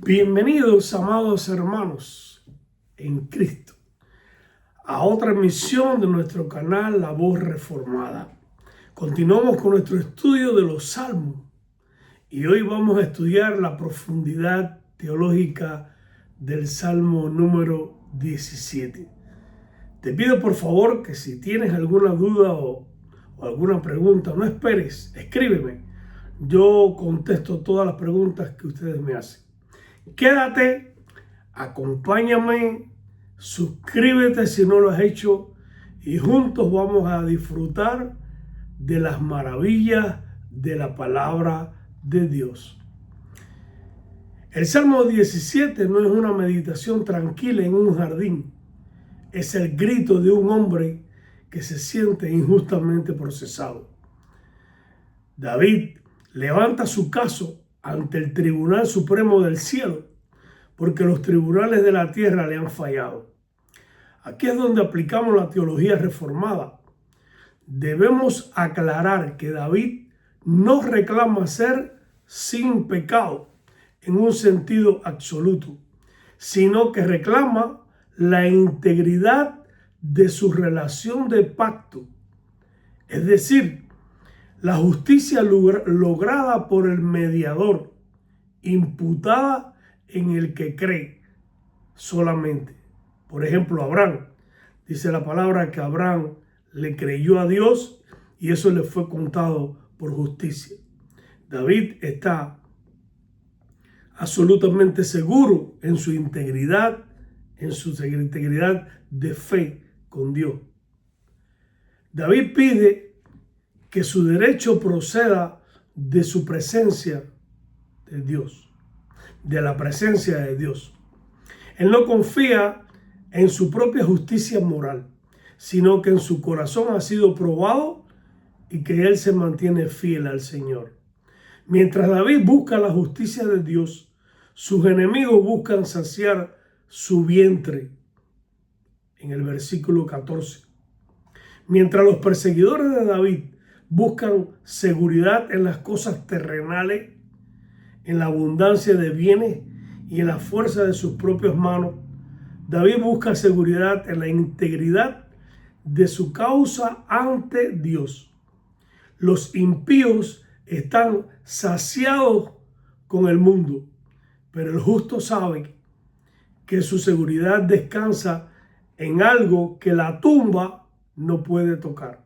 Bienvenidos, amados hermanos en Cristo, a otra emisión de nuestro canal La Voz Reformada. Continuamos con nuestro estudio de los Salmos y hoy vamos a estudiar la profundidad teológica del Salmo número 17. Te pido por favor que si tienes alguna duda o alguna pregunta, no esperes, escríbeme. Yo contesto todas las preguntas que ustedes me hacen. Quédate, acompáñame, suscríbete si no lo has hecho y juntos vamos a disfrutar de las maravillas de la palabra de Dios. El Salmo 17 no es una meditación tranquila en un jardín, es el grito de un hombre que se siente injustamente procesado. David levanta su caso ante el Tribunal Supremo del Cielo, porque los tribunales de la tierra le han fallado. Aquí es donde aplicamos la teología reformada. Debemos aclarar que David no reclama ser sin pecado en un sentido absoluto, sino que reclama la integridad de su relación de pacto, es decir, la justicia lograda por el mediador, imputada en el que cree solamente. Por ejemplo, Abraham. Dice la palabra que Abraham le creyó a Dios y eso le fue contado por justicia. David está absolutamente seguro en su integridad de fe con Dios. David pide que su derecho proceda de su presencia de Dios, de la presencia de Dios. Él no confía en su propia justicia moral, sino que en su corazón ha sido probado y que él se mantiene fiel al Señor. Mientras David busca la justicia de Dios, sus enemigos buscan saciar su vientre. En el versículo 14. Mientras los perseguidores de David buscan seguridad en las cosas terrenales, en la abundancia de bienes y en la fuerza de sus propias manos, David busca seguridad en la integridad de su causa ante Dios. Los impíos están saciados con el mundo, pero el justo sabe que su seguridad descansa en algo que la tumba no puede tocar.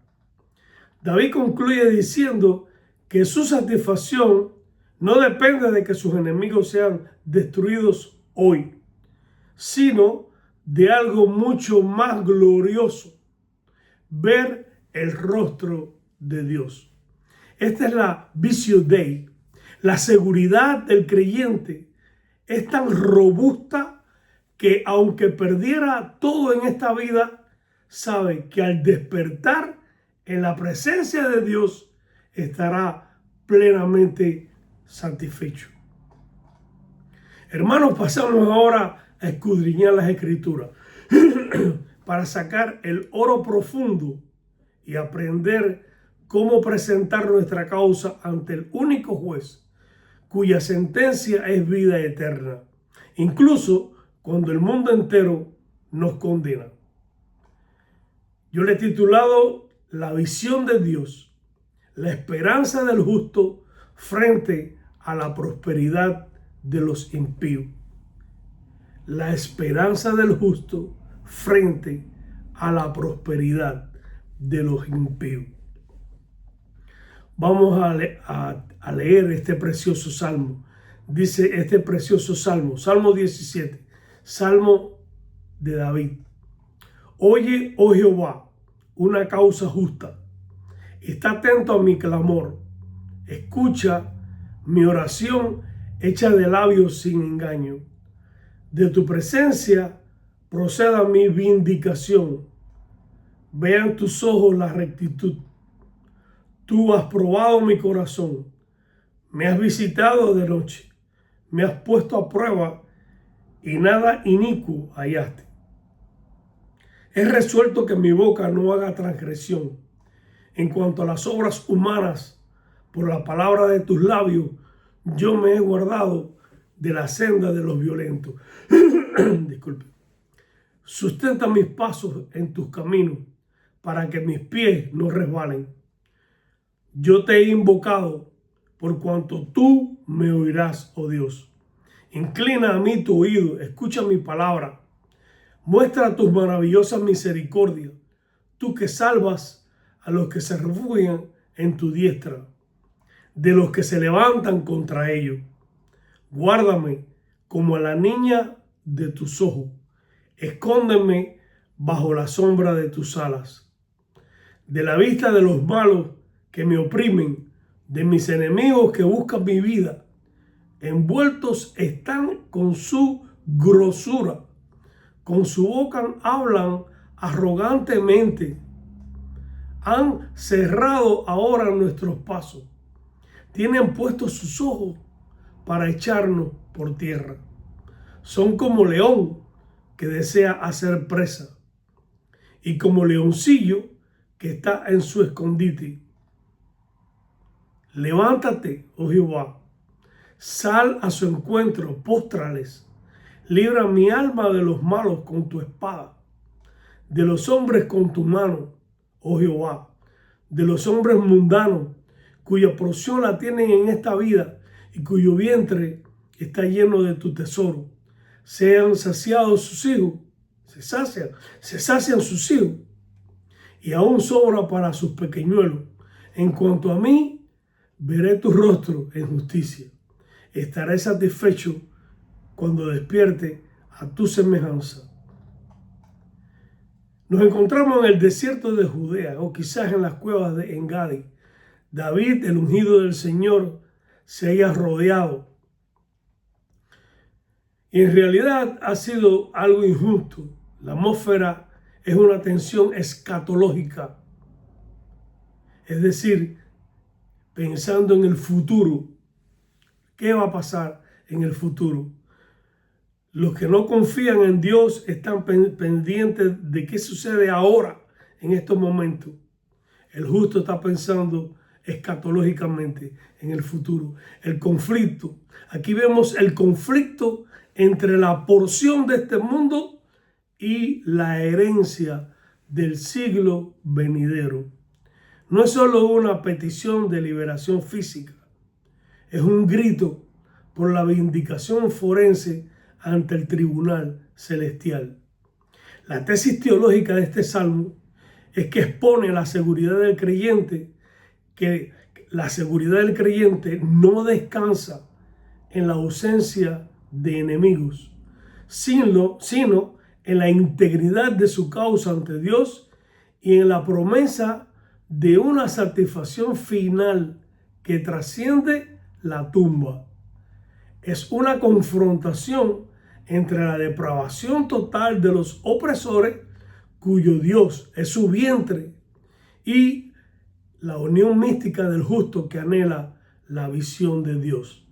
David concluye diciendo que su satisfacción no depende de que sus enemigos sean destruidos hoy, sino de algo mucho más glorioso: ver el rostro de Dios. Esta es la Visio Dei. La seguridad del creyente es tan robusta que aunque perdiera todo en esta vida, sabe que al despertar en la presencia de Dios estará plenamente satisfecho. Hermanos, pasamos ahora a escudriñar las Escrituras para sacar el oro profundo y aprender cómo presentar nuestra causa ante el único juez cuya sentencia es vida eterna, incluso cuando el mundo entero nos condena. Yo le he titulado La visión de Dios, la esperanza del justo frente a la prosperidad de los impíos. La esperanza del justo frente a la prosperidad de los impíos. Vamos a leer este precioso salmo. Dice este precioso salmo, Salmo 17, Salmo de David. Oye, oh Jehová, una causa justa. Está atento a mi clamor. Escucha mi oración hecha de labios sin engaño. De tu presencia proceda mi vindicación. Vean tus ojos la rectitud. Tú has probado mi corazón. Me has visitado de noche. Me has puesto a prueba y nada inicuo hallaste. He resuelto que mi boca no haga transgresión. En cuanto a las obras humanas, por la palabra de tus labios, yo me he guardado de la senda de los violentos. Disculpe. Sustenta mis pasos en tus caminos, para que mis pies no resbalen. Yo te he invocado, por cuanto tú me oirás, oh Dios. Inclina a mí tu oído, escucha mi palabra. Muestra tus maravillosas misericordias, tú que salvas a los que se refugian en tu diestra, de los que se levantan contra ellos. Guárdame como a la niña de tus ojos. Escóndeme bajo la sombra de tus alas. De la vista de los malos que me oprimen, de mis enemigos que buscan mi vida, envueltos están con su grosura. Con su boca hablan arrogantemente. Han cerrado ahora nuestros pasos. Tienen puestos sus ojos para echarnos por tierra. Son como león que desea hacer presa, y como leoncillo que está en su escondite. Levántate, oh Jehová, sal a su encuentro, póstrales. Libra mi alma de los malos con tu espada, de los hombres con tu mano, oh Jehová, de los hombres mundanos, cuya porción la tienen en esta vida y cuyo vientre está lleno de tu tesoro. Sean saciados sus hijos, se sacian sus hijos, y aún sobra para sus pequeñuelos. En cuanto a mí, veré tu rostro en justicia. Estaré satisfecho cuando despierte a tu semejanza. Nos encontramos en el desierto de Judea, o quizás en las cuevas de Engadi. David, el ungido del Señor, se haya rodeado. Y en realidad ha sido algo injusto. La atmósfera es una tensión escatológica. Es decir, pensando en el futuro. ¿Qué va a pasar en el futuro? Los que no confían en Dios están pendientes de qué sucede ahora, en estos momentos. El justo está pensando escatológicamente en el futuro. El conflicto. Aquí vemos el conflicto entre la porción de este mundo y la herencia del siglo venidero. No es solo una petición de liberación física, es un grito por la vindicación forense ante el tribunal celestial. La tesis teológica de este salmo es que expone la seguridad del creyente, que la seguridad del creyente no descansa en la ausencia de enemigos, sino en la integridad de su causa ante Dios y en la promesa de una satisfacción final que trasciende la tumba. Es una confrontación entre la depravación total de los opresores, cuyo Dios es su vientre, y la unión mística del justo que anhela la visión de Dios.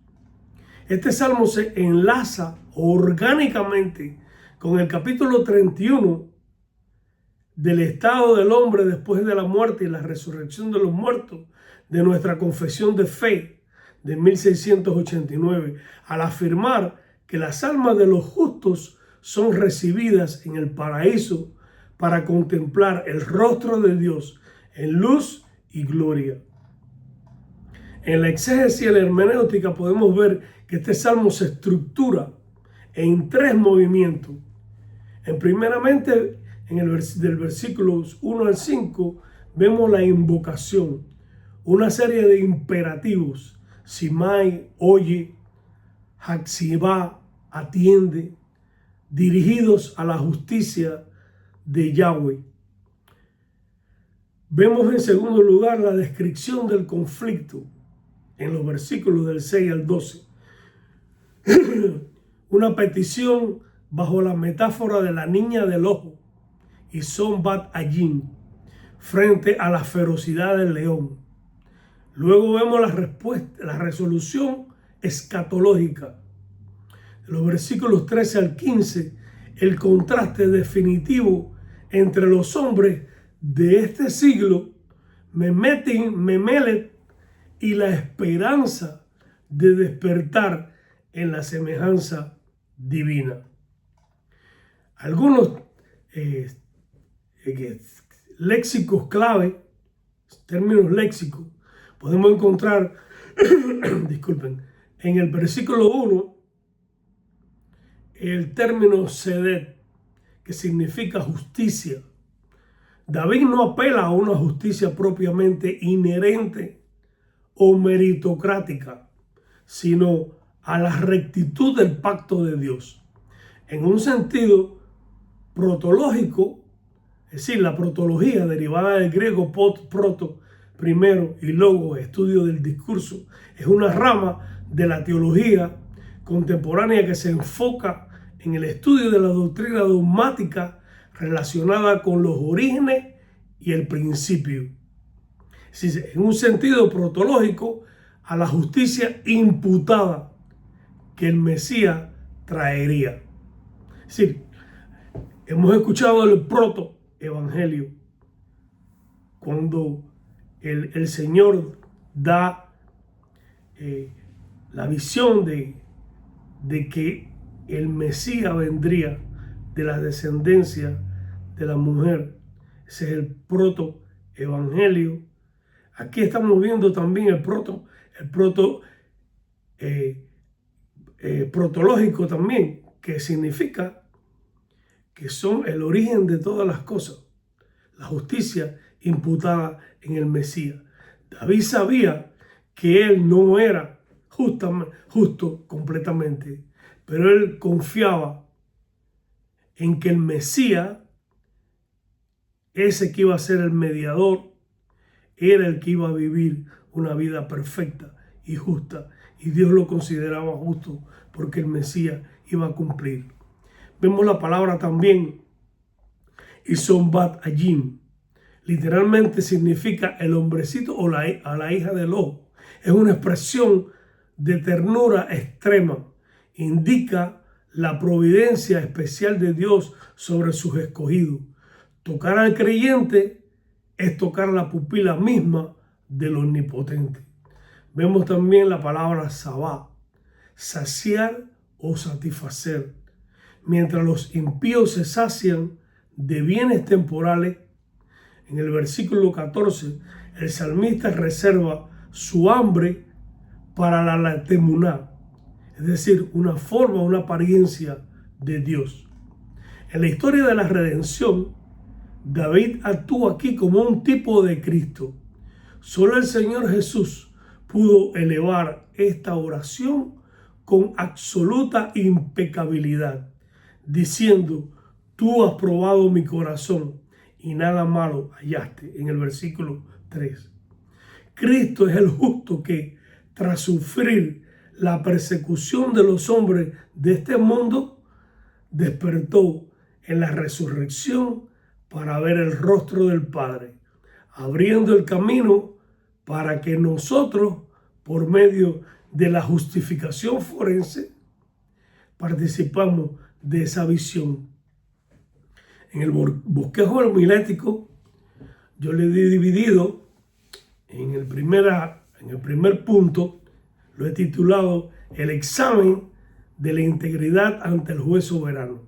Este salmo se enlaza orgánicamente con el capítulo 31 del estado del hombre después de la muerte y la resurrección de los muertos de nuestra confesión de fe de 1689, al afirmar que las almas de los justos son recibidas en el paraíso para contemplar el rostro de Dios en luz y gloria. En la exégesis y la hermenéutica podemos ver que este salmo se estructura en tres movimientos. Primeramente, del versículos 1 al 5, vemos la invocación, una serie de imperativos. Simai, oye; Haxibá, atiende, dirigidos a la justicia de Yahweh. Vemos en segundo lugar la descripción del conflicto en los versículos del 6 al 12. Una petición bajo la metáfora de la niña del ojo y Son Bat Ayim frente a la ferocidad del león. Luego vemos la resolución escatológica. En los versículos 13 al 15, el contraste definitivo entre los hombres de este siglo, Memelet, y la esperanza de despertar en la semejanza divina. Algunos léxicos clave, términos léxicos, podemos encontrar, disculpen, en el versículo 1, el término sedet, que significa justicia. David no apela a una justicia propiamente inherente o meritocrática, sino a la rectitud del pacto de Dios. En un sentido protológico, es decir, la protología derivada del griego proto, primero, y logo, estudio del discurso, es una rama de la teología contemporánea que se enfoca en el estudio de la doctrina dogmática relacionada con los orígenes y el principio. Es decir, en un sentido protológico, a la justicia imputada que el Mesías traería. Es decir, hemos escuchado el proto-evangelio, cuando el Señor da la visión de que el Mesías vendría de la descendencia de la mujer. Ese es el proto-evangelio. Aquí estamos viendo también el protológico también, que significa que son el origen de todas las cosas, la justicia imputada en el Mesías. David sabía que él no era justo completamente, pero él confiaba en que el Mesías, ese que iba a ser el mediador, era el que iba a vivir una vida perfecta y justa, y Dios lo consideraba justo porque el Mesías iba a cumplir. Vemos la palabra también Isonbat Ayim. Literalmente significa el hombrecito o a la hija del ojo. Es una expresión de ternura extrema. Indica la providencia especial de Dios sobre sus escogidos. Tocar al creyente es tocar la pupila misma del Omnipotente. Vemos también la palabra sabá, saciar o satisfacer. Mientras los impíos se sacian de bienes temporales, en el versículo 14, el salmista reserva su hambre para la temuná, es decir, una forma, una apariencia de Dios. En la historia de la redención, David actúa aquí como un tipo de Cristo. Solo el Señor Jesús pudo elevar esta oración con absoluta impecabilidad, diciendo: tú has probado mi corazón y nada malo hallaste, en el versículo 3. Cristo es el justo que, tras sufrir la persecución de los hombres de este mundo, despertó en la resurrección para ver el rostro del Padre, abriendo el camino para que nosotros, por medio de la justificación forense, participamos de esa visión. En el bosquejo homilético, yo le he dividido en el primer punto, lo he titulado el examen de la integridad ante el juez soberano.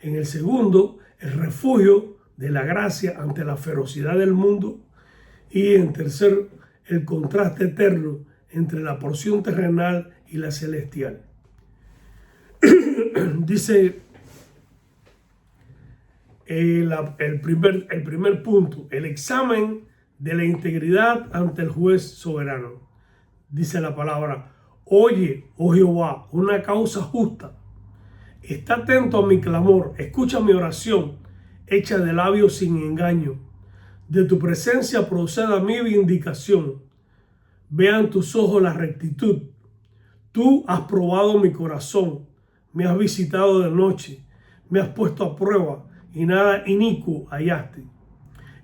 En el segundo, el refugio de la gracia ante la ferocidad del mundo. Y en tercer, el contraste eterno entre la porción terrenal y la celestial. Dice el primer punto, el examen de la integridad ante el juez soberano. Dice la palabra: oye, oh Jehová, una causa justa. Está atento a mi clamor, escucha mi oración, hecha de labios sin engaño. De tu presencia proceda mi vindicación. Vean tus ojos la rectitud. Tú has probado mi corazón, me has visitado de noche, me has puesto a prueba y nada inicuo hallaste.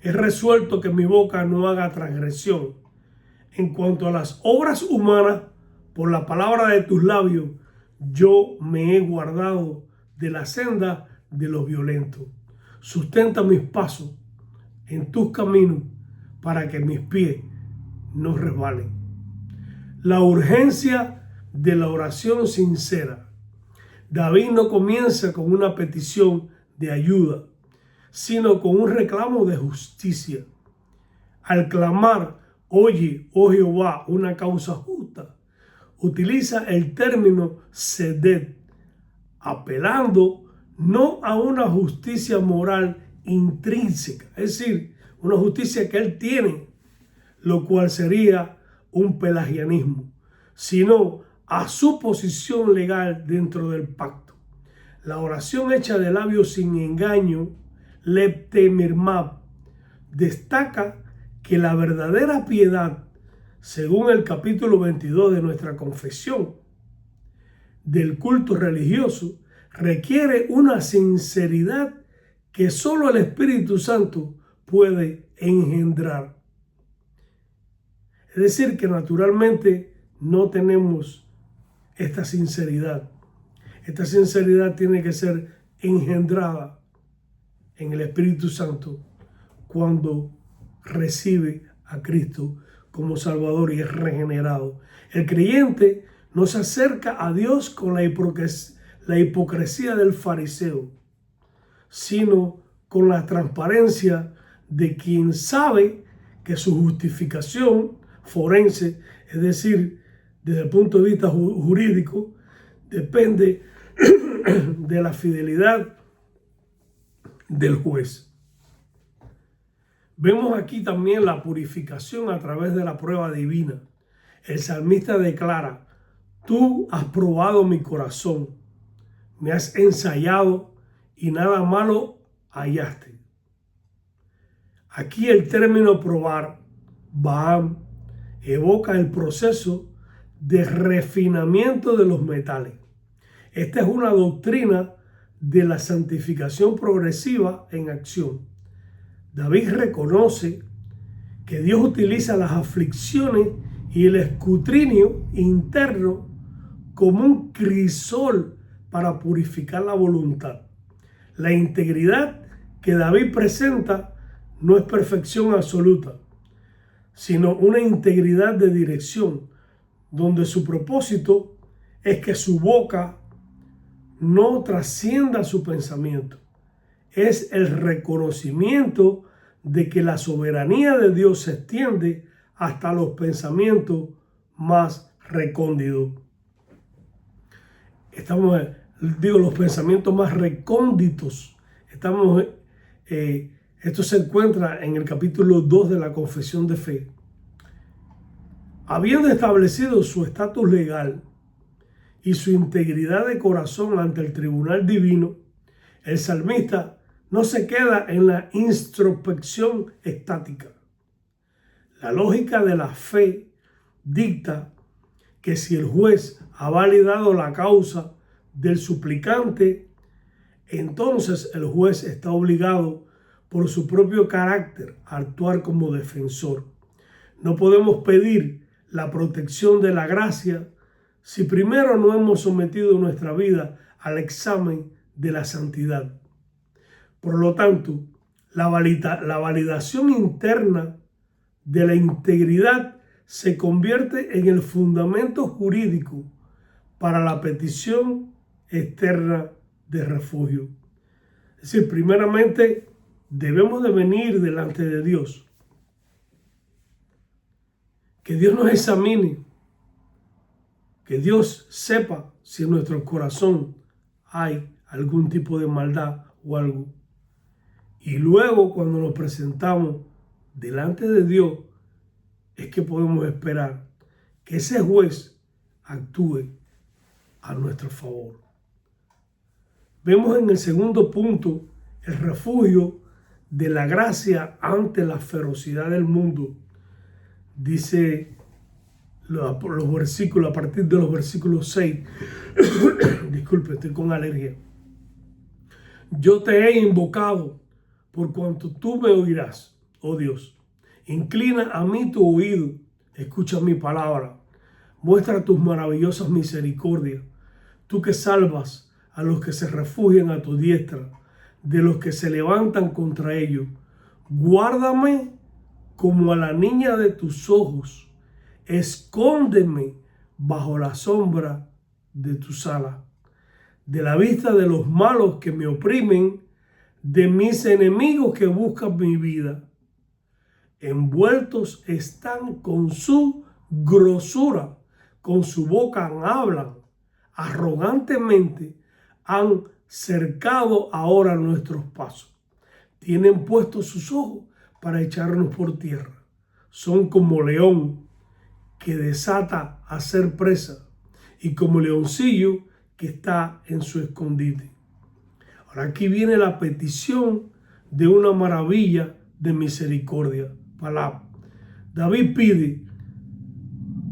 He resuelto que mi boca no haga transgresión. En cuanto a las obras humanas, por la palabra de tus labios, yo me he guardado de la senda de los violentos. Sustenta mis pasos en tus caminos para que mis pies no resbalen. La urgencia de la oración sincera. David no comienza con una petición de ayuda, sino con un reclamo de justicia. Al clamar, oye, oh Jehová, una causa justa, utiliza el término sedet, apelando no a una justicia moral intrínseca, es decir, una justicia que él tiene, lo cual sería un pelagianismo, sino a su posición legal dentro del pacto. La oración hecha de labios sin engaño, leptemirmab, destaca que la verdadera piedad, según el capítulo 22 de nuestra confesión del culto religioso, requiere una sinceridad que solo el Espíritu Santo puede engendrar. Es decir, que naturalmente no tenemos esta sinceridad. Esta sinceridad tiene que ser engendrada en el Espíritu Santo cuando recibe a Cristo como Salvador y es regenerado. El creyente no se acerca a Dios con la hipocresía del fariseo, sino con la transparencia de quien sabe que su justificación forense, es decir, desde el punto de vista jurídico, depende de la fidelidad del juez. Vemos aquí también la purificación a través de la prueba divina. El salmista declara: tú has probado mi corazón, me has ensayado y nada malo hallaste. Aquí el término probar, Baam, evoca el proceso de refinamiento de los metales. Esta es una doctrina de la santificación progresiva en acción. David reconoce que Dios utiliza las aflicciones y el escrutinio interno como un crisol para purificar la voluntad. La integridad que David presenta no es perfección absoluta, sino una integridad de dirección, donde su propósito es que su boca no trascienda su pensamiento. Es el reconocimiento de que la soberanía de Dios se extiende hasta los pensamientos más recónditos. Los pensamientos más recónditos. Esto se encuentra en el capítulo 2 de la Confesión de Fe. Habiendo establecido su estatus legal y su integridad de corazón ante el tribunal divino, el salmista no se queda en la introspección estática. La lógica de la fe dicta que si el juez ha validado la causa del suplicante, entonces el juez está obligado por su propio carácter a actuar como defensor. No podemos pedir la protección de la gracia si primero no hemos sometido nuestra vida al examen de la santidad. Por lo tanto, la validación interna de la integridad se convierte en el fundamento jurídico para la petición externa de refugio. Es decir, primeramente debemos de venir delante de Dios. Que Dios nos examine, que Dios sepa si en nuestro corazón hay algún tipo de maldad o algo. Y luego, cuando nos presentamos delante de Dios, es que podemos esperar que ese juez actúe a nuestro favor. Vemos en el segundo punto el refugio de la gracia ante la ferocidad del mundo. Dice los versículos, a partir de los versículos 6. Disculpe, estoy con alergia. Yo te he invocado por cuanto tú me oirás, oh Dios. Inclina a mí tu oído, escucha mi palabra. Muestra tus maravillosas misericordias, tú que salvas a los que se refugian a tu diestra, de los que se levantan contra ellos. Guárdame como a la niña de tus ojos, escóndeme bajo la sombra de tus alas. De la vista de los malos que me oprimen, de mis enemigos que buscan mi vida. Envueltos están con su grosura, con su boca hablan, arrogantemente han cercado ahora nuestros pasos. Tienen puestos sus ojos para echarnos por tierra. Son como león que desata a ser presa y como leoncillo que está en su escondite. Ahora aquí viene la petición de una maravilla de misericordia. Palabra. David pide: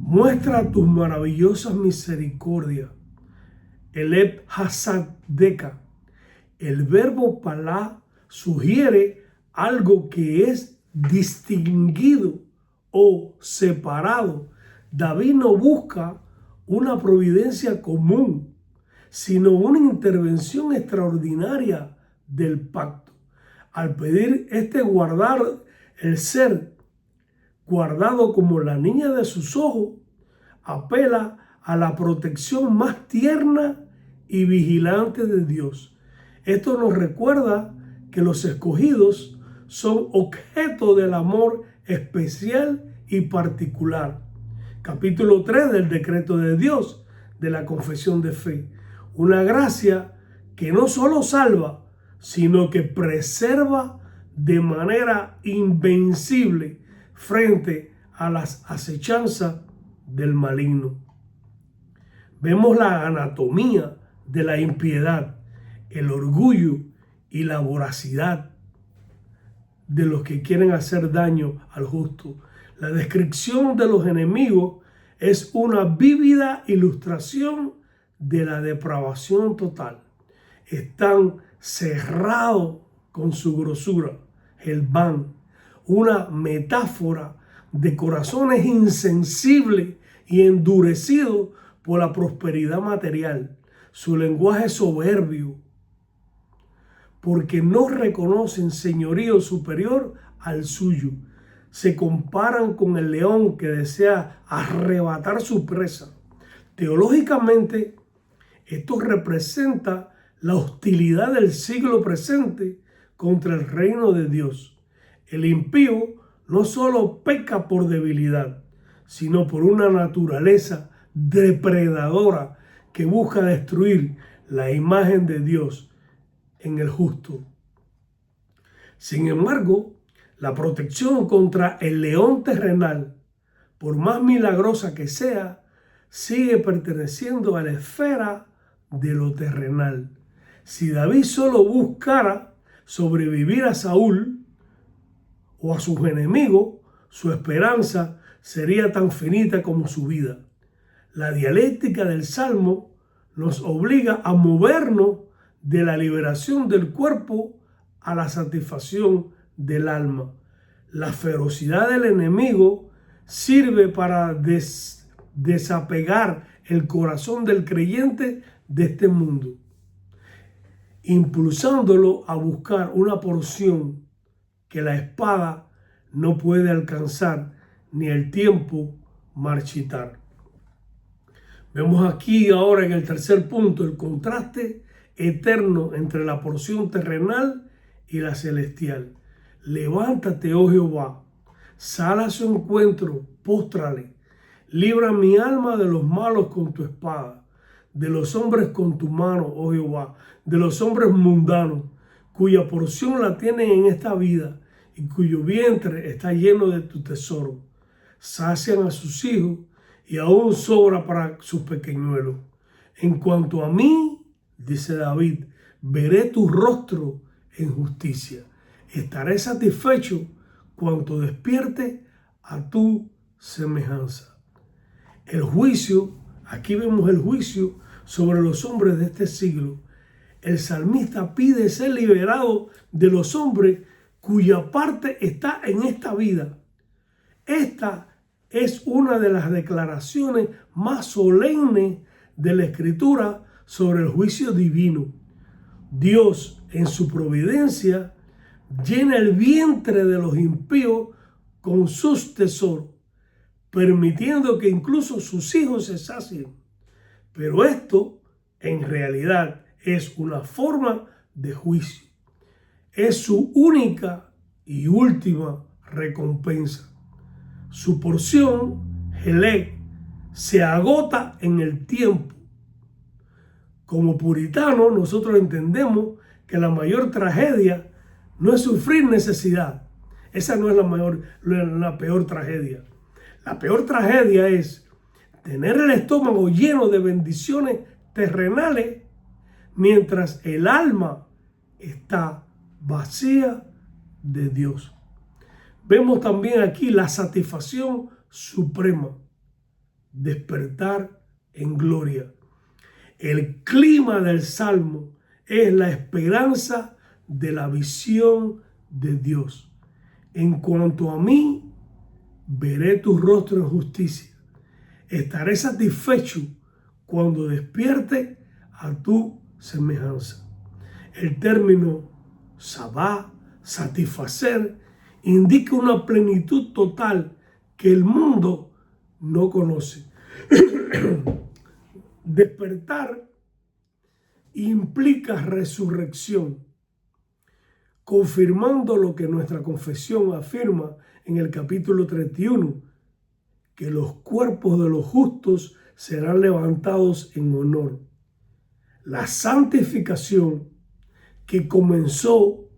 muestra tus maravillosas misericordias. Eleb Hasadeka. El verbo palá sugiere algo que es distinguido o separado. David no busca una providencia común, sino una intervención extraordinaria del pacto. Al pedir guardar, el ser guardado como la niña de sus ojos, apela a la protección más tierna y vigilante de Dios. Esto nos recuerda que los escogidos son objeto del amor especial y particular. Capítulo 3 del decreto de Dios de la confesión de fe. Una gracia que no solo salva, sino que preserva de manera invencible frente a las acechanzas del maligno. Vemos la anatomía de la impiedad, el orgullo y la voracidad de los que quieren hacer daño al justo. La descripción de los enemigos es una vívida ilustración de la depravación total. Están cerrados con su grosura, el van, una metáfora de corazones insensibles y endurecidos por la prosperidad material. Su lenguaje soberbio, porque no reconocen señorío superior al suyo. Se comparan con el león que desea arrebatar su presa. Teológicamente, esto representa la hostilidad del siglo presente contra el reino de Dios. El impío no solo peca por debilidad, sino por una naturaleza depredadora que busca destruir la imagen de Dios en el justo. Sin embargo, la protección contra el león terrenal, por más milagrosa que sea, sigue perteneciendo a la esfera de lo terrenal. Si David solo buscara sobrevivir a Saúl o a sus enemigos, su esperanza sería tan finita como su vida. La dialéctica del Salmo nos obliga a movernos de la liberación del cuerpo a la satisfacción del alma. La ferocidad del enemigo sirve para desapegar el corazón del creyente de este mundo, impulsándolo a buscar una porción que la espada no puede alcanzar ni el tiempo marchitar. Vemos aquí ahora en el tercer punto el contraste eterno entre la porción terrenal y la celestial. Levántate, oh Jehová, sal a su encuentro, póstrale. Libra mi alma de los malos con tu espada, de los hombres con tu mano, oh Jehová, de los hombres mundanos, cuya porción la tienen en esta vida y cuyo vientre está lleno de tu tesoro. Sacian a sus hijos y aún sobra para sus pequeñuelos. En cuanto a mí, dice David, veré tu rostro en justicia. Estaré satisfecho cuanto despierte a tu semejanza. El juicio, aquí vemos el juicio sobre los hombres de este siglo. El salmista pide ser liberado de los hombres cuya parte está en esta vida. Esta es una de las declaraciones más solemnes de la Escritura sobre el juicio divino. Dios, en su providencia, llena el vientre de los impíos con sus tesoros, permitiendo que incluso sus hijos se sacien. Pero esto en realidad es una forma de juicio. Es su única y última recompensa. Su porción, Helek, se agota en el tiempo. Como puritanos, nosotros entendemos que la mayor tragedia no es sufrir necesidad. Esa no es la peor tragedia. La peor tragedia es tener el estómago lleno de bendiciones terrenales mientras el alma está vacía de Dios. Vemos también aquí la satisfacción suprema, despertar en gloria. El clima del Salmo es la esperanza de la visión de Dios. En cuanto a mí, veré tu rostro en justicia. Estaré satisfecho cuando despierte a tu semejanza. El término sabá, satisfacer, indica una plenitud total que el mundo no conoce. Despertar implica resurrección, confirmando lo que nuestra confesión afirma en el capítulo 31, que los cuerpos de los justos serán levantados en honor. La santificación que comenzó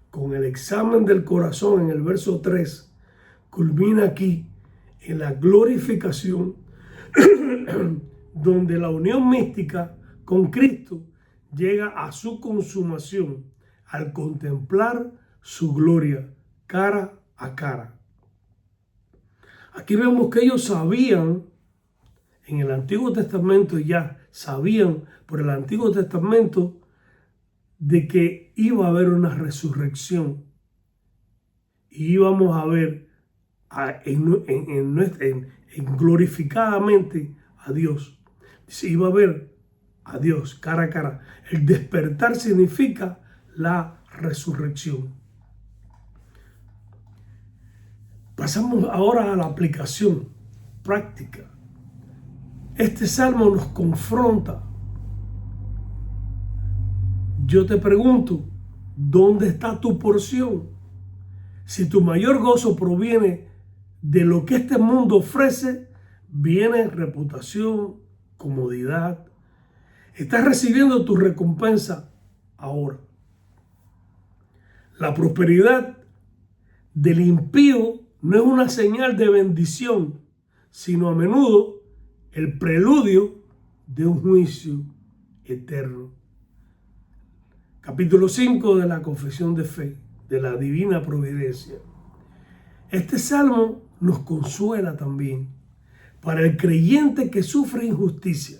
con el examen del corazón en el verso 3, culmina aquí en la glorificación, donde la unión mística con Cristo llega a su consumación al contemplar su gloria cara a cara. Aquí vemos que ellos sabían, en el Antiguo Testamento ya sabían por el Antiguo Testamento de que iba a haber una resurrección y íbamos a ver glorificadamente a Dios. Dice, iba a ver a Dios cara a cara. El despertar significa la resurrección. Pasamos ahora a la aplicación práctica. Este salmo nos confronta. Yo te pregunto, ¿dónde está tu porción? Si tu mayor gozo proviene de lo que este mundo ofrece, viene reputación, comodidad. Estás recibiendo tu recompensa ahora. La prosperidad del impío no es una señal de bendición, sino a menudo el preludio de un juicio eterno. Capítulo 5 de la Confesión de Fe, de la Divina Providencia. Este salmo nos consuela también para el creyente que sufre injusticia.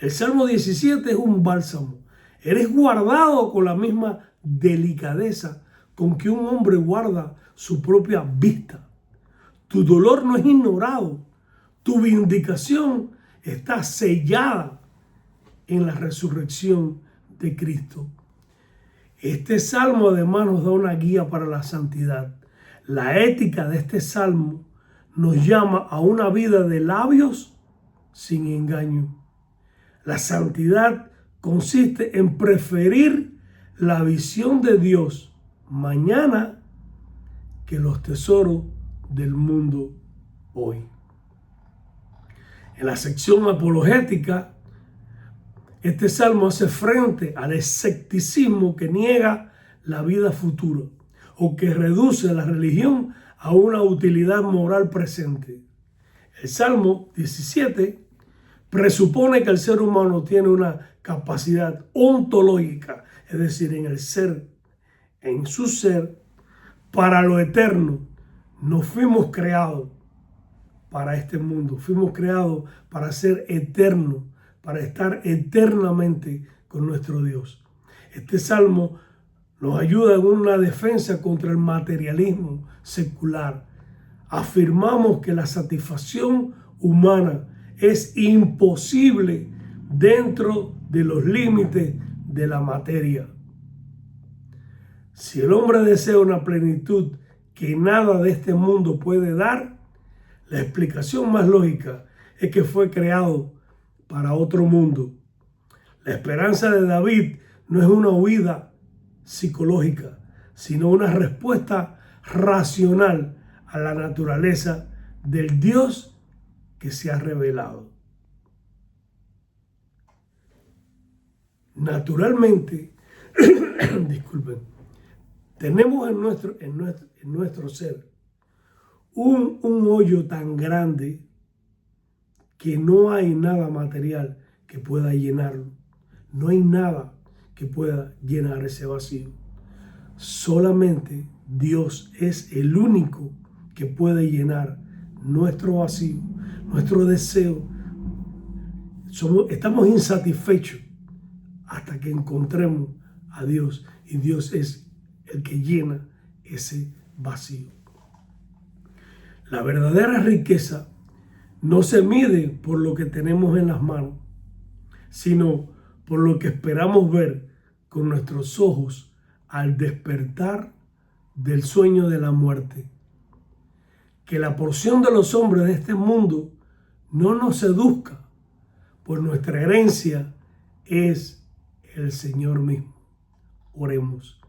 El Salmo 17 es un bálsamo. Eres guardado con la misma delicadeza con que un hombre guarda su propia vista. Tu dolor no es ignorado. Tu vindicación está sellada en la resurrección de Cristo. Este salmo además nos da una guía para la santidad. La ética de este salmo nos llama a una vida de labios sin engaño. La santidad consiste en preferir la visión de Dios mañana que los tesoros del mundo hoy. En la sección apologética, este salmo hace frente al escepticismo que niega la vida futura o que reduce la religión a una utilidad moral presente. El Salmo 17 presupone que el ser humano tiene una capacidad ontológica, es decir, en el ser, en su ser, para lo eterno. No fuimos creados para este mundo, fuimos creados para ser eternos, para estar eternamente con nuestro Dios. Este salmo nos ayuda en una defensa contra el materialismo secular. Afirmamos que la satisfacción humana es imposible dentro de los límites de la materia. Si el hombre desea una plenitud que nada de este mundo puede dar, La explicación más lógica es que fue creado para otro mundo. La esperanza de David no es una huida psicológica, sino una respuesta racional a la naturaleza del Dios que se ha revelado. Naturalmente, disculpen, tenemos en nuestro ser un hoyo tan grande que no hay nada material que pueda llenarlo. No hay nada que pueda llenar ese vacío. Solamente Dios es el único que puede llenar nuestro vacío, nuestro deseo. Estamos insatisfechos hasta que encontremos a Dios, y Dios es el que llena ese vacío. La verdadera riqueza no se mide por lo que tenemos en las manos, sino por lo que esperamos ver con nuestros ojos al despertar del sueño de la muerte. Que la porción de los hombres de este mundo no nos seduzca, pues nuestra herencia es el Señor mismo. Oremos.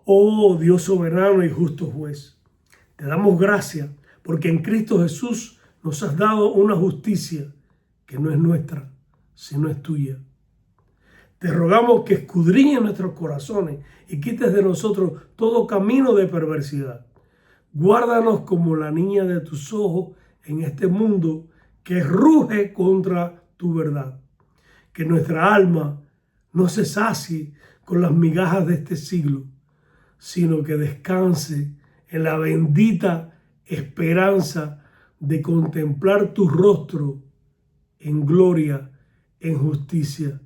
Oh Dios soberano y justo juez, te damos gracias porque en Cristo Jesús nos has dado una justicia que no es nuestra, sino es tuya. Te rogamos que escudriñes nuestros corazones y quites de nosotros todo camino de perversidad. Guárdanos como la niña de tus ojos en este mundo que ruge contra tu verdad. Que nuestra alma no se sacie con las migajas de este siglo, sino que descanse en la bendita esperanza de contemplar tu rostro en gloria, en justicia.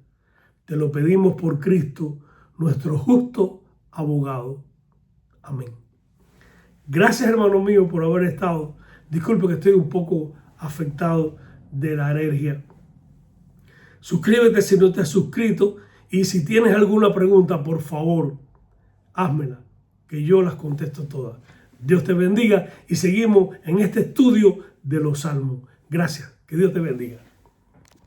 Te lo pedimos por Cristo, nuestro justo abogado. Amén. Gracias, hermano mío, por haber estado. Disculpe que estoy un poco afectado de la alergia. Suscríbete si no te has suscrito, y si tienes alguna pregunta, por favor, házmela, que yo las contesto todas. Dios te bendiga y seguimos en este estudio de los Salmos. Gracias. Que Dios te bendiga.